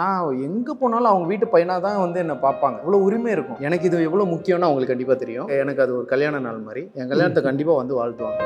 நான் எங்கே போனாலும் அவங்க வீட்டு பையனாக தான் வந்து என்னை பார்ப்பாங்க. இவ்வளோ உரிமை இருக்கும். எனக்கு இது எவ்வளோ முக்கியம்னு அவங்களுக்கு கண்டிப்பாக தெரியும். எனக்கு அது ஒரு கல்யாண நாள் மாதிரி. என் கல்யாணத்தை கண்டிப்பாக வந்து வாழ்த்துவாங்க.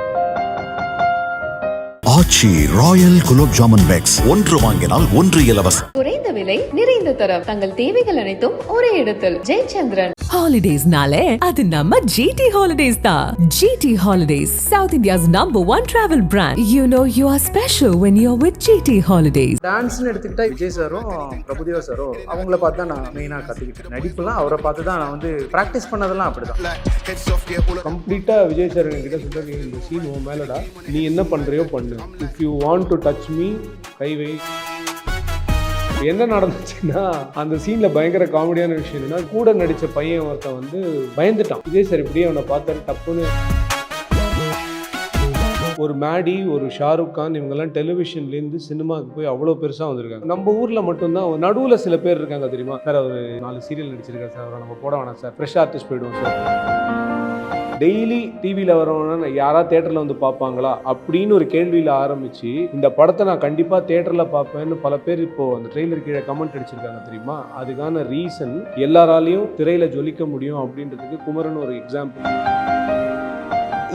ஆச்சி ராயல் குலோப் ஜாமுன் பேக்ஸ் ஒன்று வாங்கினால் ஒன்று இலவசம். குறைந்த விலை நிறைந்த தரம் தங்கள் தேவைகள் அனைத்தும் ஒரே இடத்தில். ஜெயச்சந்திரன். Holidays-நாலே அது நம்ம GT Holidays தான். GT Holidays, South India's #1 travel brand. You know you are special when you're with GT Holidays. டான்ஸ்னு எடுத்துக்கிட்டா விஜய் சாரும் பிரபுதேவா சாரும் அவங்கள பார்த்து தான் நான் மெயினாக கற்றுக்கிட்டேன். நடிப்புலாம் அவரை பார்த்து தான் நான் வந்து ப்ராக்டிஸ் பண்ணதெல்லாம் அப்படி தான். கம்ப்ளீட்டாக விஜய் சார் என்கிட்ட சொல்கிறார், இந்த சீன் உன் மேலடா, நீ என்ன பண்ணுறியோ பண்ணு, if you want to touch me கைவை. என்ன நடந்துச்சுன்னா, அந்த சீனில் பயங்கர காமெடியான விஷயம் என்னன்னா, கூட நடித்த பையன் ஒருத்தன் வந்து பயந்துட்டான். விஜய் சார் இப்படியே அவனை பார்த்தாரு, டப்புன்னு ஒரு மேடி, ஒரு ஷாருக் கான், இவங்கெல்லாம் டெலிவிஷன்லேருந்து சினிமாவுக்கு போய் அவ்வளோ பெருசாக வந்திருக்காங்க. நம்ம ஊரில் மட்டும்தான் நடுவில் சில பேர் இருக்காங்க தெரியுமா, சார் அவர் 4 சீரியல் நடிச்சிருக்காரு சார், அவரை நம்ம போட வேணாம் சார், ஃப்ரெஷ் ஆர்டிஸ்ட் போயிடுவோம் சார். டெய்லி டிவியில் வரவனா யாராவது தேட்டரில் வந்து பார்ப்பாங்களா அப்படின்னு ஒரு கேள்வியில் ஆரம்பித்து, இந்த படத்தை நான் கண்டிப்பாக தேட்டரில் பார்ப்பேன்னு பல பேர் இப்போது அந்த ட்ரெய்லர் கீழே கமெண்ட் அடிச்சிருக்காங்க தெரியுமா. அதுக்கான ரீசன் எல்லாராலையும் திரையில் ஜொலிக்க முடியும் அப்படின்றதுக்கு குமரன் ஒரு எக்ஸாம்பிள்.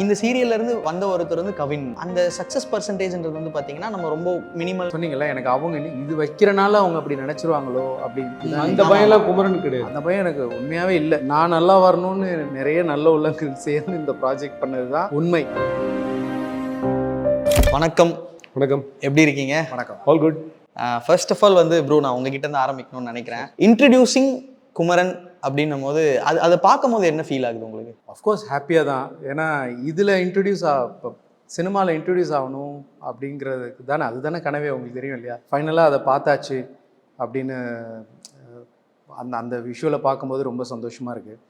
இந்த சீரியல்ல இருந்து வந்த ஒருத்தர் வந்து கவின். அந்த சக்சஸ் பர்சன்டேஜ்ன்றது வந்து பாத்தீங்கன்னா நம்ம ரொம்ப மினிமல். சொன்னீங்கல்ல, எனக்கு அவங்க இது வைக்கிறனால அவங்க அப்படி நினைச்சிருவாங்களோ அப்படின்னு. அந்த பயம்லாம் குமரன் கிடையாது. அந்த பயம் எனக்கு உண்மையாவே இல்லை. நான் நல்லா வரணும்னு நிறைய நல்ல உள்ளங்கள் சேர்ந்து இந்த ப்ராஜெக்ட் பண்ணது தான் உண்மை. வணக்கம். வணக்கம், எப்படி இருக்கீங்க? வணக்கம். All good. First of all வந்து ப்ரோ, நான் உங்ககிட்ட இருந்து ஆரம்பிக்கணும்னு நினைக்கிறேன். இன்ட்ரடியூசிங் குமரன் அப்படின்னும் போது அதை பார்க்கும் போது என்ன ஃபீல் ஆகுது உங்களுக்கு? அஃப்கோர்ஸ் ஹாப்பியாக தான். ஏன்னா இதில் இப்போ சினிமாவில் இன்ட்ரடியூஸ் ஆகணும் அப்படிங்கிறதுக்கு தானே, அதுதானே கனவே. உங்களுக்கு தெரியும் இல்லையா, ஃபைனலாக அதை பார்த்தாச்சு அப்படின்னு அந்த அந்த விஷுவலை பார்க்கும்போது ரொம்ப சந்தோஷமாக இருக்குது.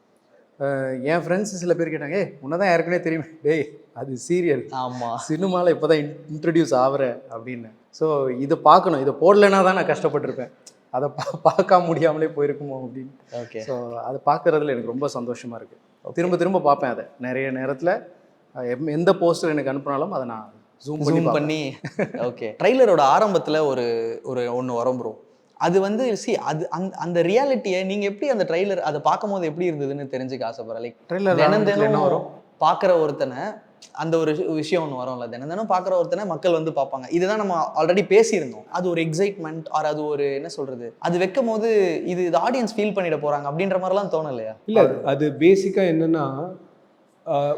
என் ஃப்ரெண்ட்ஸ் சில பேர் கேட்டாங்க, உன்னை தான் ஏற்கனவே தெரியுமே, டேய் அது சீரியல், ஆமாம், சினிமாவில் இப்போ தான் இன்ட்ரடியூஸ் ஆகிற அப்படின்னு. ஸோ இதை பார்க்கணும், இதை போடலைன்னா தான் நான் கஷ்டப்பட்டிருப்பேன், அதை பார்க்க முடியாமலே போயிருக்குமோ அப்படின்னு. ஓகே. ஸோ அதை பார்க்குறதுல எனக்கு ரொம்ப சந்தோஷமாக இருக்குது. திரும்ப திரும்ப பார்ப்பேன் அதை. நிறைய நேரத்தில் எந்த போஸ்டர் எனக்கு அனுப்பினாலும் அதை நான் ஜூம் பண்ணி. ஓகே. ட்ரைலரோட ஆரம்பத்தில் ஒரு ஒன்று வரும் ப்ரோ. அது வந்து அது அந்த ரியாலிட்டியை நீங்கள் எப்படி அந்த ட்ரைலர் அதை பார்க்கும் போது எப்படி இருந்ததுன்னு தெரிஞ்சுக்க ஆசைப்படுறேன். லைக் ட்ரைலர் என்ன வரும், பார்க்குற ஒருத்தனை அந்த ஒரு விஷயம் ஒன்று வரும்ல, தினம் பார்க்குற ஒருத்தனை மக்கள் வந்து பார்ப்பாங்க. இதுதான் நம்ம ஆல்ரெடி பேசியிருந்தோம். அது ஒரு எக்ஸைட்மெண்ட் ஆர் அது ஒரு என்ன சொல்கிறது, அது வைக்கும் போது இது ஆடியன்ஸ் ஃபீல் பண்ணிட போகிறாங்க அப்படின்ற மாதிரிலாம் தோணலையா? இல்லை, அது பேசிக்காக என்னென்னா,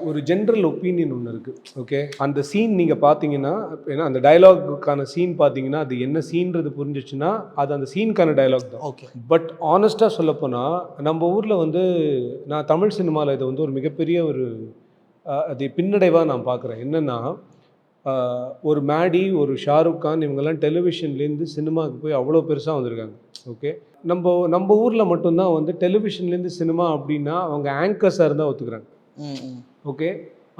ஒரு ஜென்ரல் ஒப்பீனியன் ஒன்று இருக்குது. ஓகே, அந்த சீன் நீங்கள் பார்த்தீங்கன்னா, ஏன்னா அந்த டயலாகுக்கான சீன் பார்த்தீங்கன்னா, அது என்ன சீன்றது புரிஞ்சிச்சுன்னா அது அந்த சீனுக்கான டயலாக் தான். ஓகே. பட் ஆனஸ்ட்டாக சொல்லப்போனால், நம்ம ஊரில் வந்து நான் தமிழ் சினிமாவில் இது வந்து ஒரு மிகப்பெரிய ஒரு அது பின்னடைவாக நான் பார்க்குறேன். என்னென்னா, ஒரு மேடி, ஒரு ஷாருக் கான், இவங்கெல்லாம் டெலிவிஷன்லேருந்து சினிமாவுக்கு போய் அவ்வளோ பெருசாக வந்திருக்காங்க. ஓகே, நம்ம ஊரில் மட்டும்தான் வந்து டெலிவிஷன்லேருந்து சினிமா அப்படின்னா அவங்க ஆங்கர்ஸாக இருந்தால் ஒத்துக்கிறாங்க. ஓகே,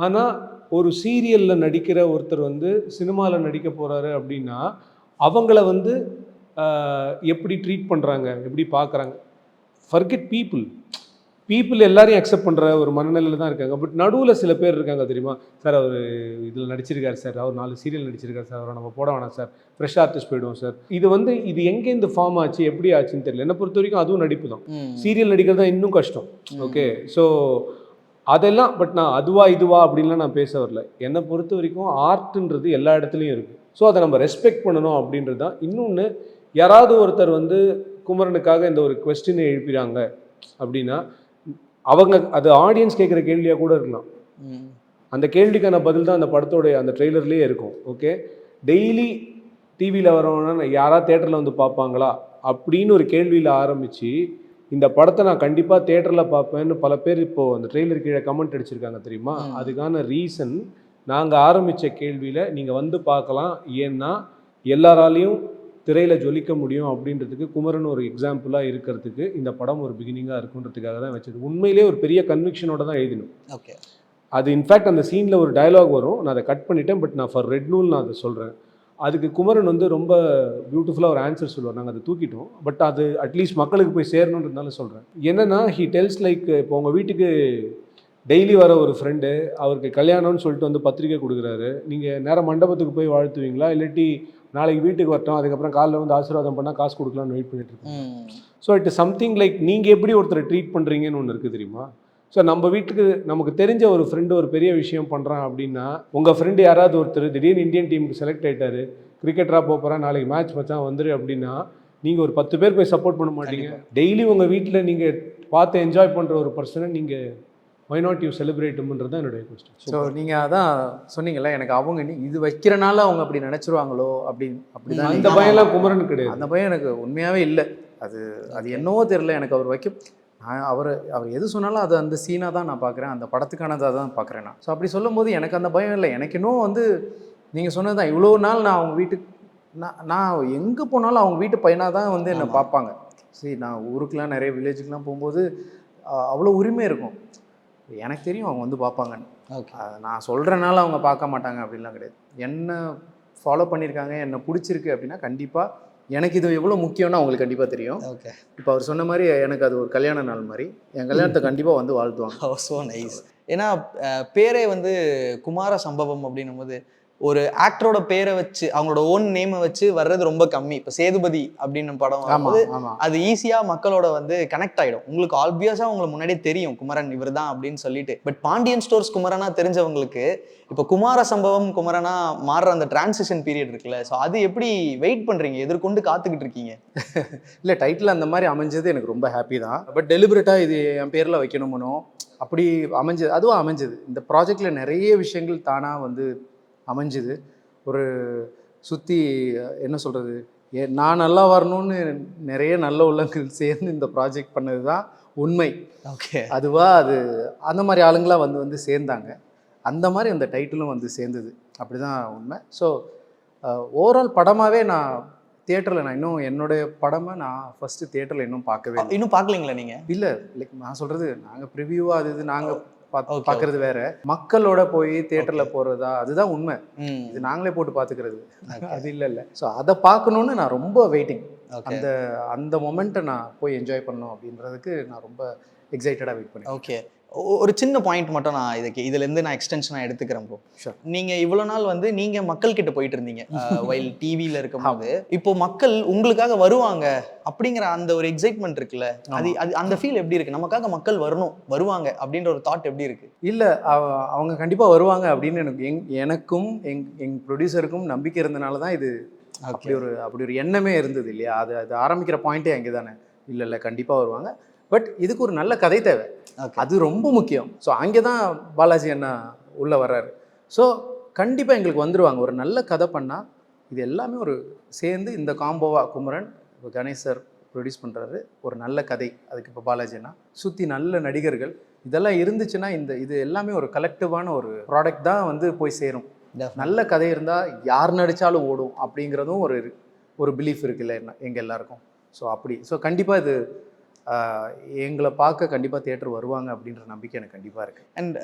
ஆனால் ஒரு சீரியலில் நடிக்கிற ஒருத்தர் வந்து சினிமாவில் நடிக்க போகிறாரு அப்படின்னா அவங்கள வந்து எப்படி ட்ரீட் பண்ணுறாங்க, எப்படி பார்க்குறாங்க. ஃபர்கெட் பீப்புள் எல்லாரையும் அக்செப்ட் பண்ணுற ஒரு மனநிலையில் தான் இருக்காங்க. பட் நடுவில் சில பேர் இருக்காங்க தெரியுமா, சார் அவர் இதில் நடிச்சிருக்காரு சார், அவர் 4 சீரியல் நடிச்சிருக்காரு சார், அவரை நம்ம போட வேணாம் சார், ஃப்ரெஷ் ஆர்டிஸ்ட் போயிடுவோம் சார். இது எங்கேருந்து ஃபார்ம் ஆச்சு, எப்படி ஆச்சுன்னு தெரியல. என்னை பொறுத்த வரைக்கும் அதுவும் நடிப்பு தான். சீரியல் நடிக்கிறது தான் இன்னும் கஷ்டம். ஓகே, ஸோ அதெல்லாம் பட் நான் அதுவா இதுவா அப்படின்லாம் நான் பேச வரல. என்னை பொறுத்த வரைக்கும் ஆர்ட்ன்றது எல்லா இடத்துலையும் இருக்குது. ஸோ அதை நம்ம ரெஸ்பெக்ட் பண்ணணும் அப்படின்றது தான். இன்னொன்று, யாராவது ஒருத்தர் வந்து குமரனுக்காக இந்த ஒரு கொஸ்டினை எழுப்பிறாங்க அப்படின்னா அவங்க அது ஆடியன்ஸ் கேட்குற கேள்வியாக கூட இருக்கலாம். அந்த கேள்விக்கான பதில் தான் அந்த படத்தோடைய அந்த ட்ரெய்லர்லேயே இருக்கும். ஓகே, டெய்லி டிவியில் வரவனா யாராவது தேட்டரில் வந்து பார்ப்பாங்களா அப்படின்னு ஒரு கேள்வியில் ஆரம்பித்து, இந்த படத்தை நான் கண்டிப்பாக தேட்டரில் பார்ப்பேன்னு பல பேர் இப்போது அந்த ட்ரெய்லர் கீழே கமெண்ட் அடிச்சிருக்காங்க தெரியுமா. அதுக்கான ரீசன், நாங்கள் ஆரம்பித்த கேள்வியில் நீங்கள் வந்து பார்க்கலாம், ஏன்னா எல்லாராலையும் திரையில் ஜொலிக்க முடியும் அப்படின்றதுக்கு குமரன் ஒரு எக்ஸாம்பிளாக இருக்கிறதுக்கு இந்த படம் ஒரு பிகினிங்காக இருக்குன்றதுக்காக தான் வச்சது. உண்மையிலே ஒரு பெரிய கன்விக்ஷனோட தான் எழுதினோம். ஓகே. அது இன்ஃபேக்ட் அந்த சீனில் ஒரு டயலாக் வரும், நான் அதை கட் பண்ணிட்டேன். பட் நான் ஃபார் ரெட் நூல் நான் அதை சொல்கிறேன். அதுக்கு குமரன் வந்து ரொம்ப பியூட்டிஃபுல்லாக ஒரு ஆன்சர் சொல்லுவார். நாங்கள் அதை தூக்கிட்டோம், பட் அது அட்லீஸ்ட் மக்களுக்கு போய் சேரணுன்றதுனால சொல்கிறேன். என்னென்னா, ஹி டெல்ஸ் லைக், இப்போ உங்கள் வீட்டுக்கு டெய்லி வர ஒரு ஃப்ரெண்டு அவருக்கு கல்யாணம்னு சொல்லிட்டு வந்து பத்திரிக்கை கொடுக்குறாரு. நீங்கள் நேராக மண்டபத்துக்கு போய் வாழ்த்துவீங்களா, இல்லாட்டி நாளைக்கு வீட்டுக்கு வரட்டும் அதுக்கப்புறம் காலைல வந்து ஆசீர்வாதம் பண்ணால் காசு கொடுக்கலான்னு வெயிட் பண்ணிட்டு இருக்கோம். So it is something like நீங்கள் எப்படி ஒருத்தரை ட்ரீட் பண்ணுறீங்கன்னு ஒன்று இருக்குது தெரியுமா? ஸோ நம்ம வீட்டுக்கு நமக்கு தெரிஞ்ச ஒரு ஃப்ரெண்டு ஒரு பெரிய விஷயம் பண்ணுறான் அப்படின்னா, உங்கள் ஃப்ரெண்டு யாராவது ஒருத்தர் திடீர்னு இந்தியன் டீமுக்கு செலக்ட் ஆகிட்டாரு, கிரிக்கெட்டராக போகிறான், நாளைக்கு மேட்ச் மச்சான் வந்துரு அப்படின்னா நீங்கள் ஒரு 10 பேர் போய் சப்போர்ட் பண்ண மாட்டீங்க. டெய்லி உங்கள் வீட்டில் நீங்கள் பார்த்து என்ஜாய் பண்ணுற ஒரு பர்சனை நீங்கள் வை நாட் யூ செலிப்ரேட்டும்ன்றது தான் என்னுடைய கொஸ்டின். ஸோ நீங்கள் அதான் சொன்னீங்கல்ல, எனக்கு அவங்க இது வைக்கிறனால அவங்க அப்படி நினச்சிருவாங்களோ அப்படிதான். அந்த பயம்லாம் குமரன் கிடையாது. அந்த பயம் எனக்கு உண்மையாகவே இல்லை. அது என்னவோ தெரியல, எனக்கு அவர் அவர் எது சொன்னாலும் அது அந்த சீனாக தான் நான் பார்க்குறேன், அந்த படத்துக்கானதாக தான் பார்க்குறேன் நான். ஸோ அப்படி சொல்லும்போது எனக்கு அந்த பயம் இல்லை. எனக்கு இன்னும் வந்து நீங்கள் சொன்னது தான், இவ்வளோ நாள் நான் அவங்க வீட்டுக்கு நான் எங்கே போனாலும் அவங்க வீட்டு பையனாக தான் வந்து என்னை பார்ப்பாங்க. சரி, நான் ஊருக்கெலாம் நிறைய வில்லேஜுக்கெலாம் போகும்போது அவ்வளோ உரிமை இருக்கும். எனக்கு தெரியும் அவங்க வந்து பார்ப்பாங்கன்னு. ஓகே, நான் சொல்கிறனால அவங்க பார்க்க மாட்டாங்க அப்படின்லாம் கிடையாது. என்ன ஃபாலோ பண்ணியிருக்காங்க, என்ன பிடிச்சிருக்கு அப்படின்னா கண்டிப்பாக எனக்கு இது எவ்வளோ முக்கியம்னு அவங்களுக்கு கண்டிப்பாக தெரியும். ஓகே, இப்போ அவர் சொன்ன மாதிரி எனக்கு அது ஒரு கல்யாண நாள் மாதிரி, என் கல்யாணத்தை கண்டிப்பாக வந்து வாழ்த்துவாங்க. So nice. ஏன்னா பேரே வந்து குமார சம்பவம் அப்படின்னும் போது ஒரு ஆக்டரோட பேரை வச்சு அவங்களோட ஓன் நேமை வச்சு வர்றது ரொம்ப கம்மி. இப்போ சேதுபதி அப்படின்னு படம் வரும்போது அது ஈஸியாக மக்களோட வந்து கனெக்ட் ஆகிடும். உங்களுக்கு ஆல்பியஸாக உங்களுக்கு முன்னாடியே தெரியும் குமரன் இவர் தான் அப்படின்னு சொல்லிட்டு. பட் பாண்டியன் ஸ்டோர்ஸ் குமரனா தெரிஞ்சவங்களுக்கு இப்போ குமார சம்பவம் குமரனா மாறுற அந்த டிரான்சிஷன் பீரியட் இருக்குல்ல, ஸோ அது எப்படி வெயிட் பண்ணுறீங்க, எதிர்கொண்டு காத்துக்கிட்டு இருக்கீங்க? இல்லை, டைட்டில் அந்த மாதிரி அமைஞ்சது எனக்கு ரொம்ப ஹாப்பி தான். பட் டெலிபரேட்டாக இது என் பேரில் வைக்கணுமோ அப்படி அமைஞ்சது, அதுவும் அமைஞ்சது. இந்த ப்ராஜெக்டில் நிறைய விஷயங்கள் தானாக வந்து அமைஞ்சுது. ஒரு சுற்றி என்ன சொல்கிறது, நான் நல்லா வரணும்னு நிறைய நல்ல உள்ளங்கள் சேர்ந்து இந்த ப்ராஜெக்ட் பண்ணது தான் உண்மை. ஓகே, அது அந்த மாதிரி ஆளுங்களாம் வந்து சேர்ந்தாங்க. அந்த மாதிரி அந்த டைட்டிலும் வந்து சேர்ந்தது, அப்படி தான் உண்மை. ஸோ ஓவரால் படமாகவே நான் தியேட்டரில் நான் இன்னும் என்னுடைய படமாக நான் ஃபஸ்ட்டு தியேட்டரில் இன்னும் பார்க்கலீங்களா நீங்கள்? இல்லை, லைக் நான் சொல்கிறது, நாங்கள் ப்ரிவியூவாக அது இது நாங்கள் பார்க்கறது வேற, மக்களோட போய் தியேட்டர்ல போறதா அதுதான் உண்மை. இது நாங்களே போட்டு பார்த்துக்கிறது அது இல்லை. ஸோ அதை பார்க்கணுன்னு நான் ரொம்ப வெயிட்டிங். அந்த மொமெண்ட்டை நான் போய் என்ஜாய் பண்ணணும் அப்படின்றதுக்கு நான் ரொம்ப எக்ஸைட்டடாக வெயிட் பண்ணேன். ஓகே, ஒரு சின்ன பாயிண்ட் மட்டும் நான் இதுலேருந்து நான் எக்ஸ்டென்ஷனாக எடுத்துக்கிறேன் ப்ரோ. நீங்கள் இவ்வளோ நாள் வந்து நீங்கள் மக்கள்கிட்ட போயிட்டு இருந்தீங்க வைல் டிவியில் இருக்கும்போது, இப்போ மக்கள் உங்களுக்காக வருவாங்க அப்படிங்கிற அந்த ஒரு எக்ஸைட்மெண்ட் இருக்குல்ல, அது அந்த ஃபீல் எப்படி இருக்குது? நமக்காக மக்கள் வருவாங்க அப்படின்ற ஒரு தாட் எப்படி இருக்குது? இல்லை, அவங்க கண்டிப்பாக வருவாங்க அப்படின்னு எனக்கும் எங் ப்ரொடியூசருக்கும் நம்பிக்கை இருந்தனால தான் இது அப்படி ஒரு எண்ணமே இருந்தது இல்லையா. அது ஆரம்பிக்கிற பாயிண்ட்டே அங்கே தானே. இல்லை கண்டிப்பாக வருவாங்க, பட் இதுக்கு ஒரு நல்ல கதை தேவை, அது ரொம்ப முக்கியம். ஸோ அங்கே தான் பாலாஜி அண்ணா உள்ளே வர்றாரு. ஸோ கண்டிப்பாக எங்களுக்கு வந்துடுவாங்க. ஒரு நல்ல கதை பண்ணால் இது எல்லாமே ஒரு சேர்ந்து இந்த காம்போவாக குமரன் இப்போ கணேஷ் சார் ப்ரொடியூஸ் பண்ணுறாரு, ஒரு நல்ல கதை, அதுக்கு இப்போ பாலாஜி அண்ணா சுற்றி நல்ல நடிகர்கள், இதெல்லாம் இருந்துச்சுன்னா இது எல்லாமே ஒரு கலெக்டிவான ஒரு ப்ராடக்ட் தான் வந்து போய் சேரும். நல்ல கதை இருந்தால் யார் நடித்தாலும் ஓடும் அப்படிங்கிறதும் ஒரு பிலீஃப் இருக்குல்ல எங்கள் எல்லாருக்கும். ஸோ கண்டிப்பாக இது எங்களை பார்க்க கண்டிப்பாக தியேட்டர் வருவாங்க அப்படின்ற நம்பிக்கை எனக்கு கண்டிப்பாக இருக்குது. அண்ட்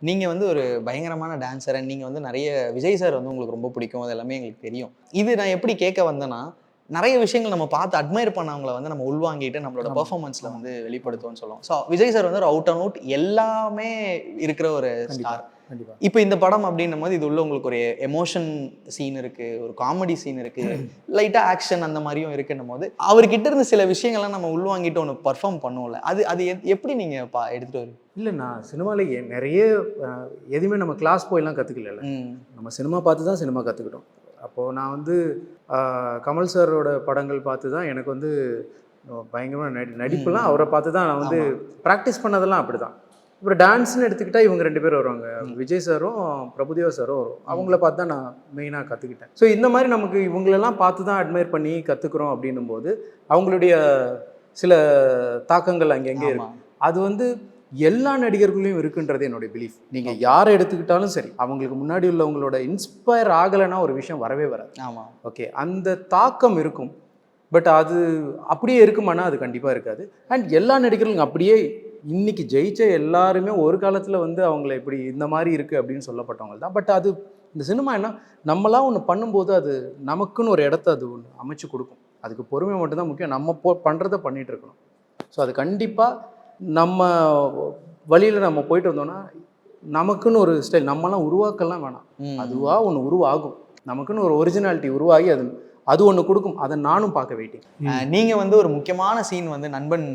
நீங்கள் வந்து ஒரு பயங்கரமான டான்ஸர், அண்ட் நீங்கள் வந்து நிறைய விஜய் சார் வந்து உங்களுக்கு ரொம்ப பிடிக்கும், அது எல்லாமே எங்களுக்கு தெரியும். இது நான் எப்படி கேட்க வந்தேன்னா, நிறைய விஷயங்கள் நம்ம பார்த்து அட்மையர் பண்ணவங்களை வந்து நம்ம உள்வாங்கிட்டு நம்மளோட பெர்ஃபார்மன்ஸில் வந்து வெளிப்படுத்துவோம்னு சொல்லுவோம். ஸோ விஜய் சார் வந்து ஒரு அவுட் அண்ட் அவுட் எல்லாமே இருக்கிற ஒரு ஸ்டார். இப்போ இந்த படம் அப்படின்னும் போது இது உள்ள உங்களுக்கு ஒரு எமோஷன் சீன் இருக்கு, ஒரு காமெடி சீன் இருக்கு, லைட்டா ஆக்ஷன் அந்த மாதிரியும் இருக்குன்னும் போது அவர்கிட்ட இருந்து சில விஷயங்கள்லாம் நம்ம உள்வாங்கிட்டு ஒன்று பர்ஃபார்ம் பண்ணுவோம்ல, அது எப்படி நீங்க எடுத்துட்டு வருவீங்க? இல்லை, நான் சினிமாவில் நிறைய எதுவுமே நம்ம கிளாஸ் போயெல்லாம் கற்றுக்கல. நம்ம சினிமா பார்த்து தான் சினிமா கற்றுக்கிட்டோம். அப்போது நான் வந்து கமல் சாரோட படங்கள் பார்த்து தான் எனக்கு வந்து பயங்கரமான நடிப்புலாம் அவரை பார்த்து தான் நான் வந்து ப்ராக்டிஸ் பண்ணதெல்லாம் அப்படி தான். அப்புறம் டான்ஸ்னு எடுத்துக்கிட்டால் இவங்க 2 பேர் வருவாங்க, விஜய் சாரும் பிரபுதேவா சாரும் வரும். அவங்கள பார்த்து தான் நான் மெயினாக கற்றுக்கிட்டேன். ஸோ இந்த மாதிரி நமக்கு இவங்களெல்லாம் பார்த்து தான் அட்மையர் பண்ணி கற்றுக்குறோம் அப்படின்னும் போது அவங்களுடைய சில தாக்கங்கள் அங்கங்கே இருக்கு. அது வந்து எல்லா நடிகர்களையும் இருக்குன்றது என்னுடைய பிலீஃப். நீங்கள் யாரை எடுத்துக்கிட்டாலும் சரி, அவங்களுக்கு முன்னாடி உள்ளவங்களோட இன்ஸ்பயர் ஆகலைன்னா ஒரு விஷயம் வரவே வராது. ஆமாம், ஓகே, அந்த தாக்கம் இருக்கும், பட் அது அப்படியே இருக்குமானா அது கண்டிப்பாக இருக்காது. அண்ட் எல்லா நடிகர்களும் அப்படியே இன்னைக்கு ஜெயிச்ச எல்லாருமே ஒரு காலத்தில் வந்து அவங்கள இப்படி இந்த மாதிரி இருக்குது அப்படின்னு சொல்லப்பட்டவங்க தான். பட் அது இந்த சினிமா என்ன, நம்மளாம் ஒன்று பண்ணும்போது அது நமக்குன்னு ஒரு இடத்த அது ஒன்று அமைச்சு கொடுக்கும். அதுக்கு பொறுமை மட்டும்தான் முக்கியம். நம்ம பண்ணுறதை பண்ணிகிட்டு இருக்கணும். ஸோ அது கண்டிப்பாக நம்ம வழியில் நம்ம போயிட்டு வந்தோம்னா நமக்குன்னு ஒரு ஸ்டைல் நம்மலாம் உருவாக்கலாம் வேணாம், அதுவாக ஒன்று உருவாகும். நமக்குன்னு ஒரு ஒரிஜினாலிட்டி உருவாகி அது ஒன்று கொடுக்கும். அதை நானும் பார்க்க வெயிட்டிங். நீங்கள் வந்து ஒரு முக்கியமான சீன் வந்து நண்பன்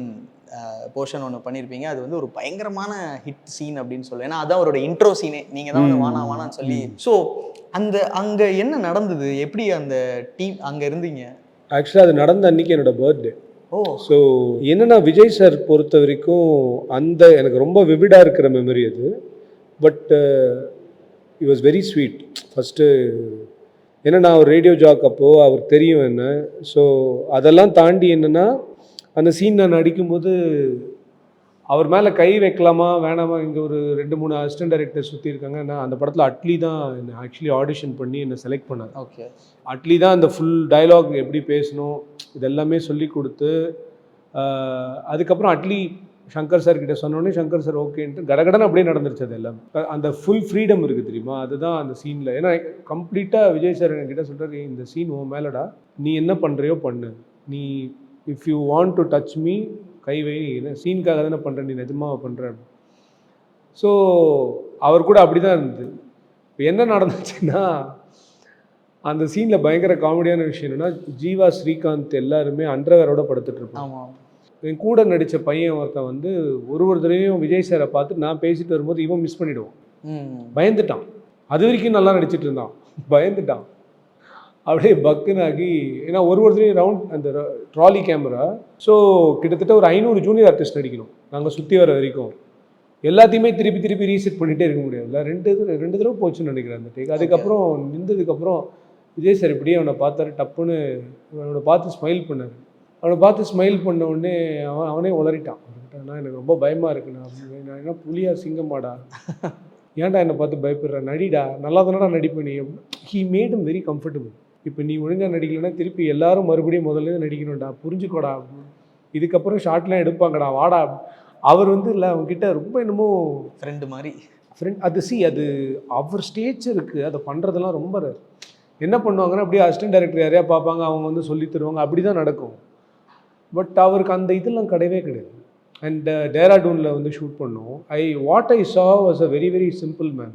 போர்ஷன் ஒன்று பண்ணியிருப்பீங்க. அது வந்து ஒரு பயங்கரமான ஹிட் சீன் அப்படின்னு சொல்லுவேன். ஏன்னா அதான் அவரோட இன்ட்ரோ சீனே. நீங்கள் தான் வந்து வானான்னு சொல்லி. ஸோ அங்கே என்ன நடந்தது, எப்படி அந்த டீம் அங்கே இருந்தீங்க? ஆக்சுவலாக அது நடந்த அன்றைக்கி என்னோடய பர்த்டே. ஓ, ஸோ என்னென்னா விஜய் சார் பொறுத்த வரைக்கும் எனக்கு ரொம்ப விவிடாக இருக்கிற மெமரி அது. But it was very sweet. First ஏன்னா அவர் ரேடியோ ஜாக் அப்போது அவருக்கு தெரியும் என்ன. ஸோ அதெல்லாம் தாண்டி என்னென்னா அந்த சீன் நான் நடிக்கும்போது அவர் மேலே கை வைக்கலாமா வேணாமா, இங்கே ஒரு 2-3 அசிஸ்டன்ட் டைரக்டர் சுற்றி இருக்காங்க. நான் அந்த படத்தில் அட்லி தான் என்னை ஆக்சுவலி ஆடிஷன் பண்ணி என்னை செலக்ட் பண்ணார். ஓகே. அட்லி தான் அந்த ஃபுல் டயலாக் எப்படி பேசணும் இதெல்லாமே சொல்லி கொடுத்து, அதுக்கப்புறம் அட்லி சங்கர் சார் கிட்ட சொன்னோடனே சங்கர் சார் ஓகேன்ட்டு கடகடன்னு அப்படியே நடந்துருச்சு. அது எல்லாம் அந்த ஃபுல் ஃப்ரீடம் இருக்குது தெரியுமா, அதுதான் அந்த சீனில். ஏன்னா கம்ப்ளீட்டாக விஜய் சார் என்கிட்ட சொல்கிறார், இந்த சீன் உன் மேலடா, நீ என்ன பண்ணுறியோ பண்ணு, நீ if you want to touch me கை வை, ஏன்னா சீனுக்காக தானே பண்ணுறேன், நீ நிஜமாக பண்ணுறேன். ஸோ அவர் கூட அப்படி தான் இருந்தது. இப்போ என்ன நடந்துச்சுன்னா அந்த சீனில் பயங்கர காமெடியான விஷயம் என்னென்னா, ஜீவா ஸ்ரீகாந்த் எல்லாருமே அண்டர்வேரோட படுத்துட்டு இருப்பாங்க. ஆமாம். என் கூட நடித்த பையன் ஒருத்தன் வந்து ஒரு தடவையும் விஜய் சாரை பார்த்து நான் பேசிட்டு வரும்போது இவன் மிஸ் பண்ணிவிடுவான். பயந்துட்டான். அது வரைக்கும் நல்லா நடிச்சிட்டு இருந்தான், பயந்துட்டான். அப்படியே பக்குன்னு ஆகி, ஏன்னா ஒரு தடவையும் ரவுண்ட் அந்த ட்ராலி கேமரா. ஸோ கிட்டத்தட்ட ஒரு 500 ஜூனியர் ஆர்டிஸ்ட் நடிக்கணும் நாங்கள் சுற்றி வர வரைக்கும். எல்லாத்தையுமே திருப்பி ரீசெட் பண்ணிகிட்டே இருக்க முடியாதுல்ல. ரெண்டு தடவை போச்சுன்னு நினைக்கிறேன் அந்த டேக். அதுக்கப்புறம் நின்றதுக்கப்புறம் விஜய் சார் இப்படியே அவனை பார்த்தாரு, டப்புன்னு அவனை பார்த்து ஸ்மைல் பண்ணார். அவனை பார்த்து ஸ்மைல் பண்ண உடனே அவனே உளறிட்டான். நான் எனக்கு ரொம்ப பயமாக இருக்குண்ணா, நான் என்ன புலியா சிங்கமாடா, ஏன்டா என்னை பார்த்து பயப்படுற, நடிடா, நல்லா தானடா நடிப்பேன் நீ. He made him very comfortable. இப்போ நீ ஒழுங்காக நடிக்கலைன்னா திருப்பி எல்லாரும் மறுபடியும் முதல்ல நடிக்கணும்டா, புரிஞ்சுக்கோடா, இதுக்கப்புறம் ஷார்ட்லாம் எடுப்பாங்கடா, வாடா. அவர் வந்து இல்லை, அவங்ககிட்ட ரொம்ப என்னமோ ஃப்ரெண்டு மாதிரி. அது அவர் ஸ்டேஜ் இருக்குது, அதை பண்ணுறதெல்லாம் ரொம்ப என்ன பண்ணுவாங்கன்னா அப்படியே அசிஸ்டன்ட் டைரக்டர் யாரையா பார்ப்பாங்க, அவங்க வந்து சொல்லி தருவாங்க, அப்படி தான் நடக்கும். பட் அவருக்கு அந்த இதெல்லாம் கிடையவே கிடையாது. அண்ட் டேராடூனில் வந்து ஷூட் பண்ணோம். வாட் ஐ சா was a very very simple man.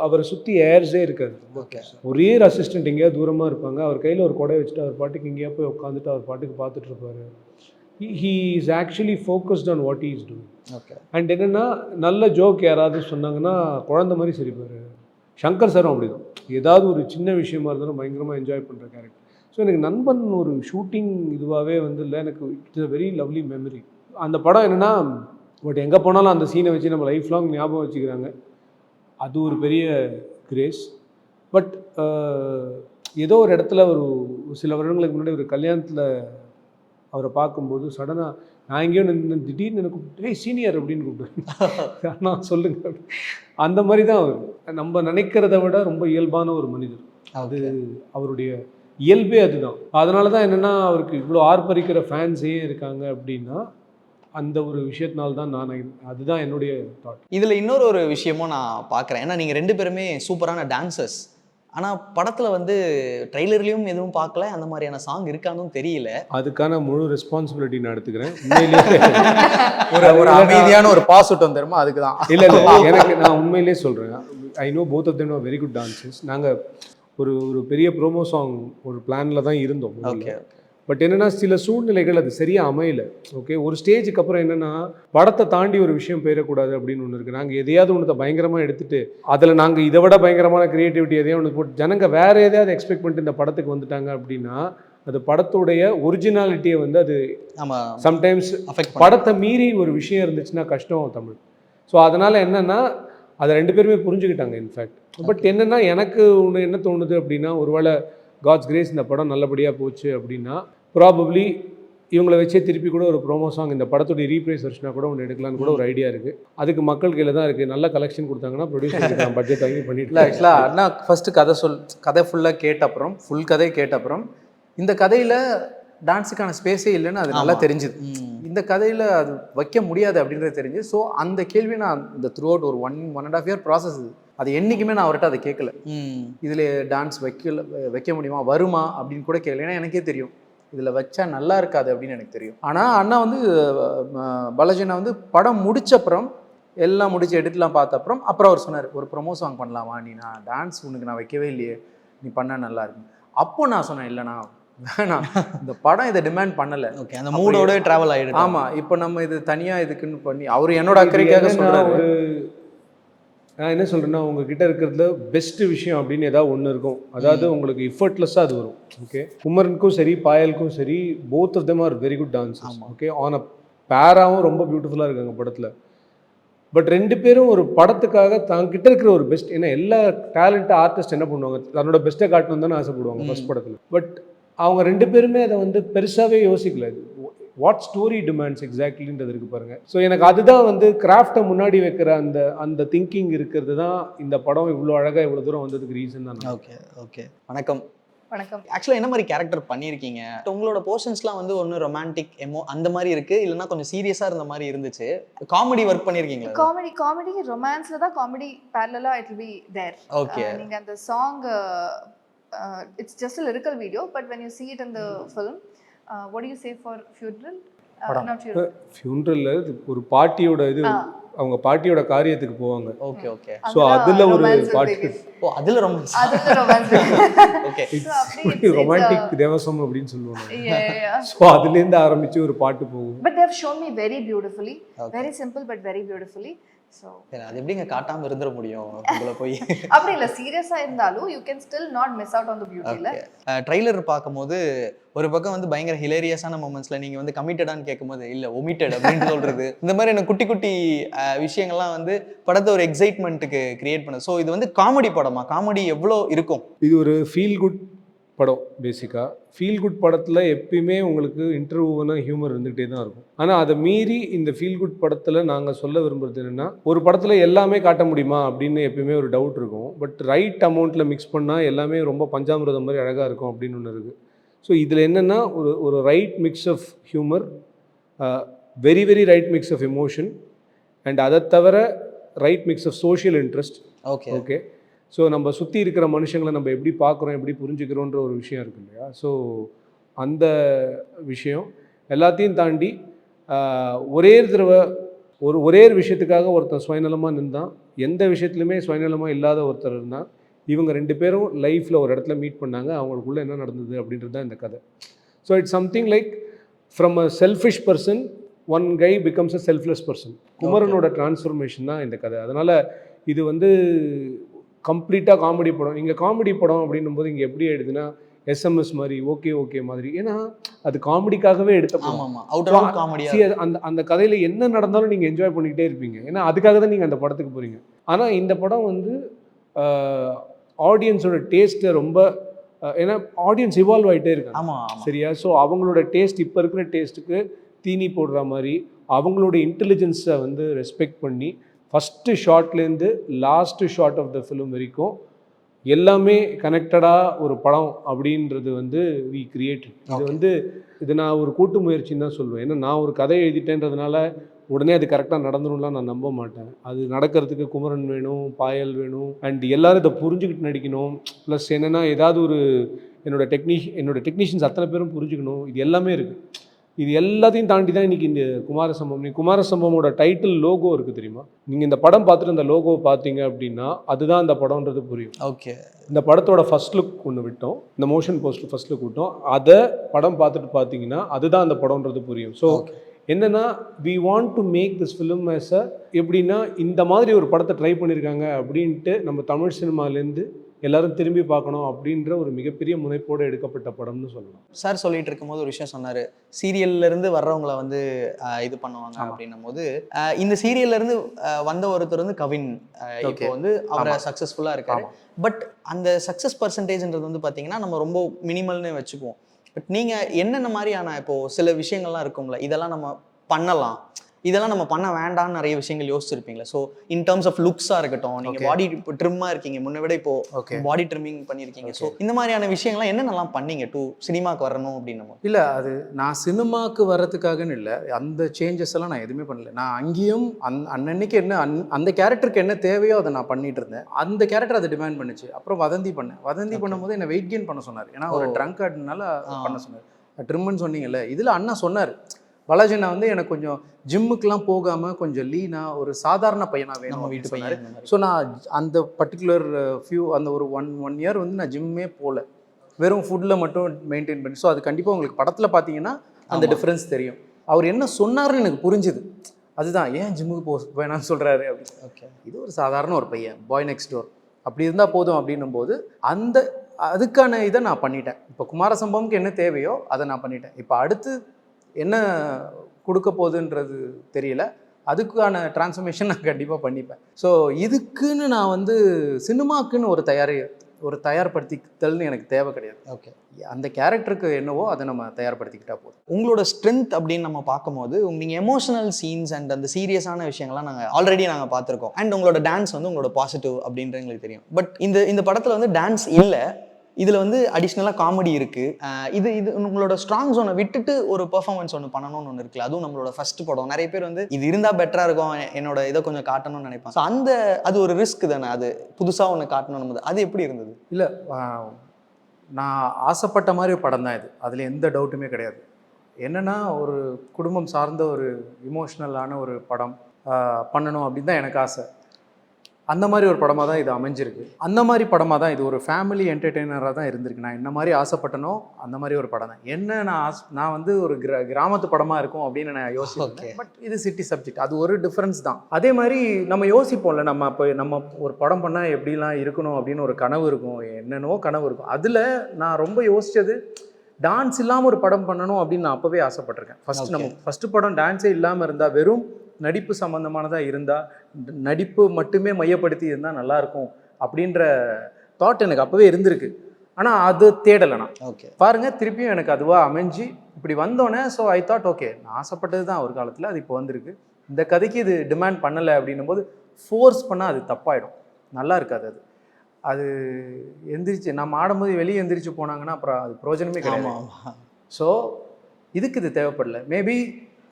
அவரை சுற்றி ஏர்ஸே இருக்காது. ஓகே. ஒரே அசிஸ்டன்ட் எங்கேயாவது தூரமாக இருப்பாங்க, அவர் கையில் ஒரு கொடை வச்சுட்டு அவர் பாட்டுக்கு எங்கேயா போய் உட்காந்துட்டு அவர் பாட்டுக்கு பார்த்துட்டு இருப்பார். He is actually focused on what he is doing. Okay. And என்னென்னா நல்ல ஜோக் யாராவது சொன்னாங்கன்னா குழந்த மாதிரி சிரிப்பார். சங்கர் சாரும் அப்படி தான், ஏதாவது ஒரு சின்ன விஷயமா இருந்தாலும் பயங்கரமாக என்ஜாய் பண்ணுற கேரக்டர். ஸோ எனக்கு நண்பன் ஒரு ஷூட்டிங் இதுவாகவே வந்து இல்லை, எனக்கு it's a very lovely memory. அந்த படம் என்னென்னா, பட் எங்கே போனாலும் அந்த சீனை வச்சு நம்ம லைஃப் லாங் ஞாபகம் வச்சுக்கிறாங்க. அது ஒரு பெரிய கிரேஸ். பட் ஏதோ ஒரு இடத்துல ஒரு சில வருடங்களுக்கு முன்னாடி ஒரு கல்யாணத்தில் அவரை பார்க்கும்போது சடனாக நான் எங்கேயோ திடீர்னு எனக்கு கூப்பிட்டு சீனியர் அப்படின்னு கூப்பிட்டு நான் சொல்லுங்க, அந்த மாதிரி தான் அவர். நம்ம நினைக்கிறத விட ரொம்ப இயல்பான ஒரு மனிதர். அது அவருடைய இயல்பே அதுதான். அதனால தான் என்னென்னா அவருக்கு இவ்வளோ ஆர்ப்பரிக்கிற ஃபேன்ஸே இருக்காங்க அப்படின்னா அந்த ஒரு விஷயத்தினால்தான் அதுதான் என்னுடைய தாட். இதில் இன்னொரு விஷயமும் நான் பார்க்குறேன். ஏன்னா நீங்கள் 2 பேருமே சூப்பரான டான்சர்ஸ். ஆனால் படத்தில் வந்து ட்ரெய்லர்லேயும் எதுவும் பார்க்கல, அந்த மாதிரியான சாங் இருக்கான்னு தெரியல. அதுக்கான முழு ரெஸ்பான்சிபிலிட்டி நான் எடுத்துக்கிறேன். ஒரு அமைதியான ஒரு பாஸ் அவுட் வந்துருமா, அதுக்கு தான். இல்லை எனக்கு நான் உண்மையிலே சொல்கிறேன், I know both of them are very good dancers. நாங்கள் ஒரு பெரிய ப்ரோமோ சாங் ஒரு பிளானில் தான் இருந்தோம். ஓகே. பட் என்னென்னா சில சூழ்நிலைகள் அது சரியாக அமையல. ஓகே, ஒரு ஸ்டேஜுக்கு அப்புறம் என்னென்னா படத்தை தாண்டி ஒரு விஷயம் போயிடக்கூடாது அப்படின்னு ஒன்று இருக்குது. நாங்கள் எதையாவது ஒன்றத்தை பயங்கரமாக எடுத்துகிட்டு அதில் நாங்கள் இதை விட பயங்கரமான க்ரியேட்டிவிட்டி எதையாவது ஒன்று போட்டு ஜனங்க வேறு எதையாவது எக்ஸ்பெக்ட் பண்ணிட்டு இந்த படத்துக்கு வந்துட்டாங்க அப்படின்னா அது படத்துடைய ஒரிஜினாலிட்டியை வந்து அது சம்டைம்ஸ் படத்தை மீறி ஒரு விஷயம் இருந்துச்சுன்னா கஷ்டம் தமிழ். ஸோ அதனால் என்னென்னா அதை 2 பேருமே புரிஞ்சுக்கிட்டாங்க இன்ஃபேக்ட். பட் என்னென்னா எனக்கு ஒன்று என்ன தோணுது அப்படின்னா, ஒருவேளை காட்ஸ் கிரேஸ் இந்த படம் நல்லபடியாக போச்சு அப்படின்னா ப்ராபப்ளி இவங்களை வச்சே திருப்பி கூட ஒரு ப்ரோமோ சாங் இந்த படத்துடைய ரீப்ரைஸ் வெர்ஷனாக கூட ஒன்று எடுக்கலான்னு கூட ஒரு ஐடியா இருக்குது. அதுக்கு மக்கள் கையில் தான் இருக்குது. நல்ல கலெக்ஷன் கொடுத்தாங்கன்னா ப்ரொடியூசர் பட்ஜெட் வாங்கி பண்ணிட்டு. இல்லை ஆக்சுவலாக அண்ணா ஃபஸ்ட்டு கதை ஃபுல்லாக கேட்ட அப்புறம் ஃபுல் கதையை கேட்ட அப்புறம் இந்த கதையில் டான்ஸுக்கான ஸ்பேஸே இல்லைன்னு அது நல்லா தெரிஞ்சுது. இந்த கதையில் அது வைக்க முடியாது அப்படின்றது தெரிஞ்சு. ஸோ அந்த கேள்வி நான் இந்த த்ரூ அவுட் ஒரு 1.5 இயர் ப்ராசஸ் இது. அது என்றைக்குமே நான் அவர்கிட்ட அதை கேட்கல, இதில் டான்ஸ் வைக்க முடியுமா வருமா அப்படின்னு கூட கேட்கல. ஏன்னா எனக்கே தெரியும் இதில் வச்சா நல்லா இருக்காது அப்படின்னு எனக்கு தெரியும். ஆனால் அண்ணா வந்து பாலாஜி அண்ணா வந்து படம் முடிச்சப்புறம் எல்லாம் முடிச்சு எடிட்லாம் பார்த்த அப்புறம் அவர் சொன்னார், ஒரு ப்ரொமோ சாங் பண்ணலாமா, நீ நான் டான்ஸ் உனக்கு நான் வைக்கவே இல்லையே, நீ பண்ணால் நல்லா இருக்கும். அப்போ நான் சொன்னேன், இல்லைண்ணா வேணாம், இந்த படம் இதை டிமாண்ட் பண்ணலை. ஓகே, அந்த மூடோட ட்ராவல் ஆகிடும். ஆமாம், இப்போ நம்ம இது தனியாக இதுக்குன்னு பண்ணி அவர் என்னோட அக்கறைக்காக சொல்கிறாரு. நான் என்ன சொல்கிறேன்னா, உங்ககிட்ட இருக்கிறதுல பெஸ்ட் விஷயம் அப்படின்னு ஏதாவது ஒன்று இருக்கும். அதாவது உங்களுக்கு எஃபர்ட்லெஸ்ஸாக அது வரும். ஓகே, குமரனுக்கும் சரி பாயலுக்கும் சரி, both of them are very good dancers. Okay, on a பேராவும் ரொம்ப பியூட்டிஃபுல்லாக இருக்காங்க படத்தில். பட் ரெண்டு பேரும் ஒரு படத்துக்காக தாங்கிட்ட இருக்கிற ஒரு பெஸ்ட், ஏன்னா எல்லா டேலண்ட் ஆர்டிஸ்ட் என்ன பண்ணுவாங்க, தன்னோட பெஸ்ட்டை காட்டணும் தானே ஆசைப்படுவாங்க ஃபர்ஸ்ட் படத்தில். பட் அவங்க ரெண்டு பேருமே அதை வந்து பெருசாகவே யோசிக்கல. வாட் ஸ்டோரி டிமாண்ட்ஸ் எக்ஸாக்ட்லின்றது இருக்கு பாருங்க. ஸோ எனக்கு அதுதான் வந்து கிராஃப்டை முன்னாடி வைக்கிற அந்த திங்கிங் இருக்கிறது தான் இந்த படம் இவ்வளோ அழகாக இவ்வளோ தூரம் வந்ததுக்கு ரீசன் தான். ஓகே ஓகே, வணக்கம். வணக்கம். ஆக்சுவலாக என்ன மாதிரி கேரக்டர் பண்ணியிருக்கீங்க? உங்களோட போர்ஷன்ஸ்லாம் வந்து ஒன்று ரொமான்டிக் அந்த மாதிரி இருக்கு, இல்லைன்னா கொஞ்சம் சீரியஸாக இருந்த மாதிரி இருந்துச்சு. காமெடி ஒர்க் பண்ணியிருக்கீங்களா? காமெடி ரொமான்ஸ்ல தான் காமெடி பேரலலா it will be there. Okay, நீங்க அந்த song it's just a lyrical video, but when you see it in the film, what do you say for funeral? Not funeral. ஃபியூனரல்ல ஒரு பாட்டியோட இது, அவங்க பாட்டியோட காரியத்துக்கு போவாங்க. Okay okay. ஸோ அதில் ஒரு பாட்டு. ஓ, அதில் ரொமான்ஸ். ஓகே, ரொமான்டிக் தேவசம் அப்படின்னு சொல்லுவாங்க. ஸோ அதுலேருந்து ஆரம்பிச்சு ஒரு பாட்டு போகும். But they have shown me very beautifully, very simple but very beautifully. So அது எப்படிங்க காட்டாமல் இருந்துட முடியும் உங்களை போய்? அப்படி இல்லை, சீரியஸாக இருந்தாலும் you can still not miss out on the beauty. இல்லை, ட்ரைலர் பார்க்கும்போது ஒரு பக்கம் வந்து பயங்கர ஹிலேரியஸான மூமெண்ட்ஸில் நீங்கள் வந்து கமிட்டடான்னு கேட்கும்போது இல்லை ஒமிட்டட் அப்படின்னு சொல்கிறது, இந்த மாதிரி எனக்கு குட்டி குட்டி விஷயங்கள்லாம் வந்து படத்தை ஒரு எக்ஸைட்மெண்ட்டுக்கு கிரியேட் பண்ணுது. ஸோ இது வந்து காமெடி படமா? காமெடி எவ்வளோ இருக்கும்? இது ஒரு ஃபீல் குட் படம். பேசிக்காக ஃபீல் குட் படத்தில் எப்பயுமே உங்களுக்கு இன்டர்வியூனா ஹியூமர் இருந்துகிட்டே தான் இருக்கும். ஆனால் அதை மீறி இந்த ஃபீல் குட் படத்தில் நாங்கள் சொல்ல விரும்புறது என்னென்னா, ஒரு படத்தில் எல்லாமே காட்ட முடியுமா அப்படின்னு எப்பயுமே ஒரு டவுட் இருக்கும். பட் ரைட் அமௌண்ட்டில் மிக்ஸ் பண்ணால் எல்லாமே ரொம்ப பஞ்சாமிரதம் மாதிரி அழகாக இருக்கும் அப்படின்னு ஒன்று இருக்குது. ஸோ இதில் என்னென்னா ஒரு right mix of humour, very very right mix of emotion, and அதை தவிர right mix of social interest. Okay okay. So நம்ம சுற்றி இருக்கிற மனுஷங்களை நம்ம எப்படி பார்க்குறோம், எப்படி புரிஞ்சுக்கிறோன்ற ஒரு விஷயம் இருக்கு இல்லையா? ஸோ அந்த விஷயம் எல்லாத்தையும் தாண்டி ஒரே தடவை ஒரே விஷயத்துக்காக ஒருத்தன் சுயநலமாக நின்றான், எந்த விஷயத்துலையுமே சுயநலமாக இல்லாத ஒருத்தர் இருந்தால், இவங்க ரெண்டு பேரும் லைஃப்பில் ஒரு இடத்துல மீட் பண்ணாங்க, அவங்களுக்குள்ளே என்ன நடந்தது அப்படின்றது தான் இந்த கதை. So it's something like from a selfish person one guy becomes a selfless person. குமரனோட டிரான்ஸ்ஃபர்மேஷன் தான் இந்த கதை. அதனால் இது வந்து கம்ப்ளீட்டாக காமெடி படம். இங்கே காமெடி படம் அப்படின்னும் போது இங்கே எப்படி எடுதுன்னா எஸ்எம்எஸ் மாதிரி, ஓகே ஓகே மாதிரி, ஏன்னா அது காமெடிக்காகவே எடுத்த படம். அந்த கதையில் என்ன நடந்தாலும் நீங்கள் என்ஜாய் பண்ணிக்கிட்டே இருப்பீங்க, ஏன்னா அதுக்காக தான் நீங்கள் அந்த படத்துக்கு போகிறீங்க. ஆனால் இந்த படம் வந்து ஆடியன்ஸோட டேஸ்ட்டை ரொம்ப, ஏன்னா ஆடியன்ஸ் இவால்வ் ஆகிட்டே இருக்காங்க சரியா? ஸோ அவங்களோட டேஸ்ட் இப்போ இருக்கிற டேஸ்ட்டுக்கு தீனி போடுற மாதிரி அவங்களோட இன்டெலிஜென்ஸை வந்து ரெஸ்பெக்ட் பண்ணி ஃபஸ்ட்டு ஷார்ட்லேருந்து last shot of the film வரைக்கும் எல்லாமே கனெக்டடாக ஒரு படம் அப்படின்றது வந்து வி கிரியேட்டட். இது வந்து இது நான் ஒரு கூட்டு முயற்சின்னு தான் சொல்லுவேன். ஏன்னா நான் ஒரு கதை எழுதிட்டேன்றதுனால உடனே அது கரெக்டாக நடந்துடும்லாம் நான் நம்ப மாட்டேன். அது நடக்கிறதுக்கு குமரன் வேணும், பாயல் வேணும், அண்ட் எல்லோரும் இதை புரிஞ்சுக்கிட்டு நடிக்கணும். ப்ளஸ் என்னென்னா ஏதாவது ஒரு என்னோட டெக்னீஷியன்ஸ் அத்தனை பேரும் புரிஞ்சுக்கணும். இது எல்லாமே இருக்குது. இது எல்லாத்தையும் தாண்டி தான் இன்றைக்கி இந்த குமாரசம்பவம். குமாரசம்பவமோட டைட்டில் லோகோ இருக்குது தெரியுமா? நீங்கள் இந்த படம் பார்த்துட்டு அந்த லோகோவை பார்த்தீங்க அப்படின்னா அதுதான் அந்த படம்ன்றது புரியும். ஓகே, இந்த படத்தோட ஃபர்ஸ்ட் லுக் ஒன்று விட்டோம், இந்த மோஷன் போஸ்டர் ஃபர்ஸ்ட் லுக் விட்டோம், அதை படம் பார்த்துட்டு பார்த்தீங்கன்னா அதுதான் அந்த படம்ன்றது புரியும். ஸோ என்னென்னா we want to make this film as a, எப்படின்னா இந்த மாதிரி ஒரு படத்தை ட்ரை பண்ணியிருக்காங்க அப்படின்ட்டு நம்ம தமிழ் சினிமாலேருந்து எல்லாரும் திரும்பி பார்க்கணும் அப்படின்ற ஒரு மிகப்பெரிய முனைப்போடு எடுக்கப்பட்ட படம்னு சொல்லலாம். சார் சொல்லிட்டு இருக்கும்போது ஒரு விஷயம் சொன்னார், சீரியல்லேருந்து வர்றவங்களை வந்து இது பண்ணுவாங்க அப்படின்னும் போது, இந்த சீரியல்லேருந்து வந்த ஒருத்தர் வந்து கவின், இப்போ வந்து அவரை சக்ஸஸ்ஃபுல்லாக இருக்காரு. பட் அந்த சக்ஸஸ் பர்சன்டேஜ்ன்றது வந்து பார்த்தீங்கன்னா நம்ம ரொம்ப மினிமல்னு வச்சுக்குவோம். பட் நீங்கள் என்னென்ன மாதிரியான இப்போது சில விஷயங்கள்லாம் இருக்கும்ல, இதெல்லாம் நம்ம பண்ணலாம், இதெல்லாம் நம்ம பண்ண வேண்டாம்னு நிறைய விஷயங்கள் யோசிச்சிருப்பீங்களா? ஸோ இன் டர்ம்ஸ் ஆஃப் லுக்ஸாக இருக்கட்டும், நீங்கள் பாடி இப்போ ட்ரிம்மாக இருக்கீங்க, முன்ன விட இப்போ பாடி ட்ரிம்மிங் பண்ணியிருக்கீங்க. ஸோ இந்த மாதிரியான விஷயங்கள்லாம் என்னென்னலாம் பண்ணீங்க டு சினிமாவுக்கு வரணும் அப்படின்னு? இல்லை, அது நான் சினிமாவுக்கு வர்றதுக்காகன்னு இல்லை, அந்த சேஞ்சஸ் எல்லாம் நான் எதுவுமே பண்ணல. நான் அங்கேயும் அன்னன்னைக்கு என்ன அந்த கேரக்டருக்கு என்ன தேவையோ அதை நான் பண்ணிட்டு இருந்தேன். அந்த கேரக்டர் அதை டிமாண்ட் பண்ணுச்சு. அப்புறம் வதந்தி பண்ணும்போது என்னை வெயிட் கெயின் பண்ண சொன்னார். ஏன்னா ஒரு ட்ரங்க் ஆடுனால பண்ண சொன்னார். ட்ரிம்னு சொன்னீங்கல்ல, இதில் அண்ணா சொன்னார், பாலாஜி நான் வந்து எனக்கு கொஞ்சம் ஜிம்முக்கெலாம் போகாமல் கொஞ்சம் லீனாக ஒரு சாதாரண பையனாக வேணும் நம்ம வீட்டு அப்படின்னு பையன் சொன்னாரு. அந்த மாதிரி. ஸோ நான் அந்த பர்டிகுலர் அந்த ஒரு ஒன் இயர் வந்து நான் ஜிம்மே போகல, வெறும் ஃபுட்டில் மட்டும் மெயின்டைன் பண்ணி. ஸோ அது கண்டிப்பாக உங்களுக்கு படத்தில் பார்த்தீங்கன்னா அந்த ஆமா. டிஃப்ரென்ஸ் தெரியும். அவர் என்ன சொன்னார்னு எனக்கு புரிஞ்சுது. அதுதான் ஏன் ஜிம்முக்கு வேணாம்னு சொல்கிறாரு அப்படின்னு. ஓகே. இது ஒரு சாதாரண ஒரு பையன், பாய் நெக்ஸ்ட் டோர், அப்படி இருந்தால் போதும் அப்படின்னும் போது அதுக்கான இதை நான் பண்ணிட்டேன். இப்போ குமார சம்பவம்க்கு என்ன தேவையோ அதை நான் பண்ணிட்டேன். இப்போ அடுத்து என்ன கொடுக்க போகுதுன்றது தெரியல, அதுக்கான டிரான்ஸ்ஃபர்மேஷன் நான் கண்டிப்பாக பண்ணிப்பேன். ஸோ இதுக்குன்னு நான் வந்து சினிமாக்குன்னு ஒரு தயார்படுத்தித்தல்னு எனக்கு தேவை கிடையாது. ஓகே. அந்த கேரக்டருக்கு என்னவோ அதை நம்ம தயார்படுத்திக்கிட்டா போதும். உங்களோட ஸ்ட்ரென்த் அப்படின்னு நம்ம பார்க்கும்போது நீங்கள் எமோஷனல் சீன்ஸ் அண்ட் அந்த சீரியஸான விஷயங்கள்லாம் நாங்கள் ஆல்ரெடி நாங்கள் பார்த்துருக்கோம். அண்ட் உங்களோட டான்ஸ் வந்து உங்களோட பாசிட்டிவ் அப்படின்றது எங்களுக்கு தெரியும். பட் இந்த படத்தில் வந்து டான்ஸ் இல்லை, இதில் வந்து அடிஷ்னலாக காமெடி இருக்குது. இது உங்களோட ஸ்ட்ராங் ஜோனை விட்டுட்டு ஒரு பெர்ஃபார்மன்ஸ் ஒன்று பண்ணணும்னு ஒன்று இருக்குல்ல, அதுவும் நம்மளோட ஃபர்ஸ்ட் படம். நிறைய பேர் வந்து இது இருந்தால் பெட்டராக இருக்கும், என்னோட இதை கொஞ்சம் காட்டணும்னு நினைப்பாங்க. ஸோ அது ஒரு ரிஸ்க் தானே, அது புதுசாக ஒன்று காட்டணும். அது எப்படி இருந்தது? இல்லை, நான் ஆசைப்பட்ட மாதிரி ஒரு படம் தான் இது, அதில் எந்த டவுட்டுமே கிடையாது. என்னென்னா ஒரு குடும்பம் சார்ந்த ஒரு இமோஷ்னலான ஒரு படம் பண்ணணும் அப்படின்னு தான் எனக்கு ஆசை. அந்த மாதிரி ஒரு படமாக தான் இது அமைஞ்சிருக்கு. அந்த மாதிரி படமாக தான் இது ஒரு ஃபேமிலி என்டர்டெய்னராக தான் இருந்திருக்கு. நான் என்ன மாதிரி ஆசைப்பட்டனோ அந்த மாதிரி ஒரு படம் தான். என்ன நான் வந்து ஒரு கிராமத்து படமாக இருக்கும் அப்படின்னு நான் யோசிச்சேன். பட் இது சிட்டி சப்ஜெக்ட், அது ஒரு டிஃப்ரென்ஸ் தான். அதே மாதிரி நம்ம யோசிப்போம்ல, நம்ம ஒரு படம் பண்ணால் எப்படிலாம் இருக்கணும் அப்படின்னு ஒரு கனவு இருக்கும், என்னென்னவோ கனவு இருக்கும். அதில் நான் ரொம்ப யோசித்தது டான்ஸ் இல்லாமல் ஒரு படம் பண்ணணும் அப்படின்னு நான் அப்போவே ஆசைப்பட்டிருக்கேன். ஃபஸ்ட்டு படம் டான்ஸே இல்லாமல் இருந்தால், வெறும் நடிப்பு சம்மந்தமானதாக இருந்தால், நடிப்பு மட்டுமே மையப்படுத்தி இருந்தால் நல்லாயிருக்கும் அப்படின்ற தாட் எனக்கு அப்போவே இருந்திருக்கு. ஆனால் அது தேடலை நான். ஓகே. பாருங்கள், திருப்பியும் எனக்கு அதுவாக அமைஞ்சு இப்படி வந்தோடனே ஸோ ஐ தாட் ஓகே, நான் ஆசைப்பட்டது தான் ஒரு காலத்தில், அது இப்போ வந்திருக்கு. இந்த கதைக்கு இது டிமாண்ட் பண்ணலை அப்படின்னும் போது ஃபோர்ஸ் பண்ணால் அது தப்பாயிடும், நல்லா இருக்காது. அது எந்திரிச்சு நம்ம ஆடும்போது வெளியே எந்திரிச்சு போனாங்கன்னா அப்புறம் அது பிரயோஜனமே கிடையாது. ஸோ இதுக்கு இது தேவைப்படலை. மேபி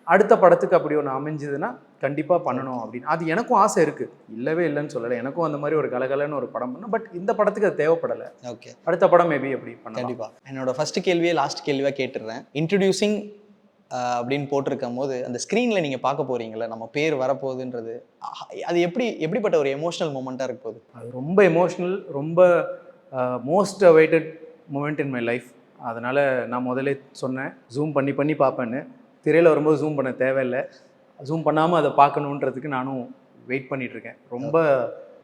அடுத்த படத்துக்கு அப்படி ஒன்று அமைஞ்சதுன்னா கண்டிப்பாக பண்ணணும் அப்படின்னு அது எனக்கும் ஆசை இருக்குது, இல்லவே இல்லைன்னு சொல்லலை. எனக்கும் அந்த மாதிரி ஒரு கலகலன்னு ஒரு படம் பண்ணணும். பட் இந்த படத்துக்கு அது தேவைப்படலை. ஓகே. அடுத்த படம் மேபி எப்படி பண்ணலாம். கண்டிப்பாக. என்னோட ஃபர்ஸ்ட் கேள்வியே லாஸ்ட் கேள்வியாக கேட்டுடுறேன். இன்ட்ரடியூசிங் அப்படின்னு போட்டிருக்கும் போது அந்த ஸ்க்ரீனில் நீங்கள் பார்க்க போகிறீங்களே நம்ம பேர் வரப்போகுதுன்றது, அது எப்படிப்பட்ட ஒரு எமோஷ்னல் மூமெண்ட்டாக இருக்க போகுது? அது ரொம்ப எமோஷ்னல், ரொம்ப most awaited moment in my life. அதனால் நான் முதல்ல சொன்னேன் ஜூம் பண்ணி பார்ப்பேன்னு. திரையில் வரும்போது ஜூம் பண்ண தேவையில்லை, ஜூம் பண்ணாமல் அதை பார்க்கணுன்றதுக்கு நானும் வெயிட் பண்ணிகிட்ருக்கேன். ரொம்ப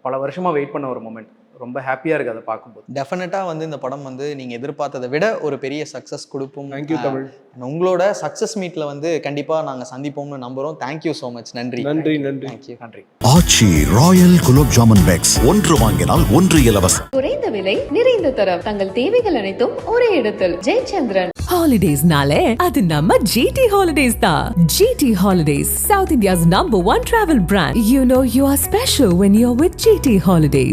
பல வருஷமாக வெயிட் பண்ண ஒரு மூமெண்ட், ரொம்ப ஹாப்பியாக இருக்குது அதை பார்க்கும்போது. டெஃபினட்டாக வந்து இந்த படம் வந்து நீங்கள் எதிர்பார்த்ததை விட ஒரு பெரிய சக்ஸஸ் கொடுப்போம். தேங்க்யூ தமிழ். உங்களோட சக்ஸஸ் மீட்டில் வந்து கண்டிப்பாக நாங்கள் சந்திப்போம்னு நம்புகிறோம். Thank you so much. நன்றி. தேங்க்யூ. நன்றி. ஆச்சி ராயல் குலோப் ஜாமுன் பேக்ஸ், ஒன்று வாங்கினால் ஒன்று இலவசம். குறைந்த விலை நிறைந்த தரம், தங்கள் தேவைகள் அனைத்தும் ஒரே இடத்தில். ஜெயச்சந்திரன். Holidays-nale அது நம்ம GT Holidays தான். GT Holidays, South India's #1 travel brand. You know you are special when you're with GT Holidays.